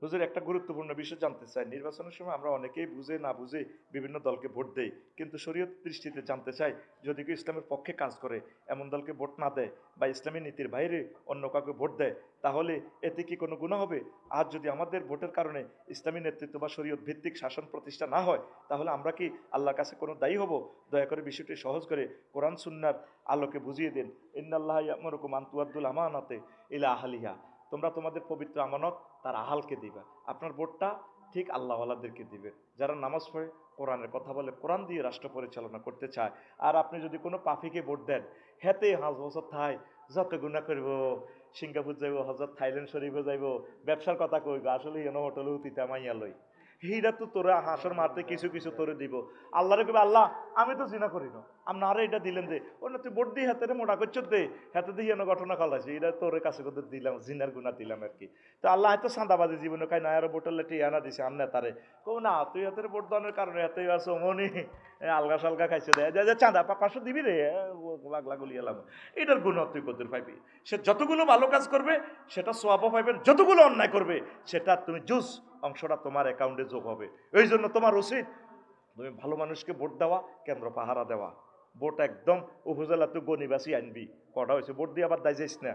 হুজুর, একটা গুরুত্বপূর্ণ বিষয় জানতে চাই। নির্বাচনের সময় আমরা অনেকেই বুঝে না বুঝে বিভিন্ন দলকে ভোট দেই, কিন্তু শরীয়ত দৃষ্টিতে জানতে চাই, যদি কেউ ইসলামের পক্ষে কাজ করে এমন দলকে ভোট না দেয় বা ইসলামী নীতির বাইরে অন্য কাউকে ভোট দেয়, তাহলে এতে কি কোনো গুনাহ হবে? আর যদি আমাদের ভোটের কারণে ইসলামী নেতৃত্ব বা শরীয়ত ভিত্তিক শাসন প্রতিষ্ঠা না হয়, তাহলে আমরা কি আল্লাহর কাছে কোনো দায়ী হব? দয়া করে বিষয়টি সহজ করে কোরআন সুন্নাহর আলোকে বুঝিয়ে দিন। ইন্নাল্লাহ ইয়া'মুরুকুম আন তুআদ্দুল আমানাতি ইলা আহলিহা। তোমরা তোমাদের পবিত্র আমানত তার আহালকে দিবা। আপনার ভোটটা ঠিক আল্লাহওয়ালাদেরকে দিবেন, যারা নামাজ পড়ে, কোরআনের কথা বলে, কোরআন দিয়ে রাষ্ট্র পরিচালনা করতে চায়। আর আপনি যদি কোনো পাফিকে ভোট দেন, হেতে 5 বছর থাই যত গুণা করব, সিঙ্গাপুর যাইব, হজরত থাইল্যান্ড শরীফে যাইব, ব্যবসার কথা কইব, আসলে এনে হোটেলে উঠিতে মাইয়া লই, এইটা তো তোরা হাসর মারতে কিছু কিছু তোরে দিব। আল্লাহরে কইবে, আল্লাহ আমি তো জিনা করি না, আপনি আরে এটা দিলেন যে অন্য তুই ভোট দিয়ে হাতে মোটা করছ দে, হাতে দিয়ে এনে ঘটনা খালাইছি, এটা তোর কাছে করতে দিলাম, জিনার গুণা দিলাম আর কি। তো আল্লাহ হয়তো চাঁদাবাজি জীবনে খাই না, আরো ভোটের লেটে আনা দিছে আন্না তারে, কো না তুই হাতের ভোট দানের কারণে হাতে আছো মনি আলগা সালগা খাইছে দেয় যে চাঁদা 500 দিবি রে, লাগলা গুলি এলাম, এটার গুণ তুই কত পাইবি? সে যতগুলো ভালো কাজ করবে সেটা সোয়াবও পাইবেন, যতগুলো অন্যায় করবে সেটা তুমি জুস অংশটা তোমার অ্যাকাউন্টে যোগ হবে। এই জন্য তোমার উচিত তুমি ভালো মানুষকে ভোট দেওয়া, কেন্দ্র পাহারা দেওয়া। ভোট একদম উপজেলা তুই গণিবাসী আনবি, কটা হয়েছে ভোট দিয়ে আবার দায় যাইস না।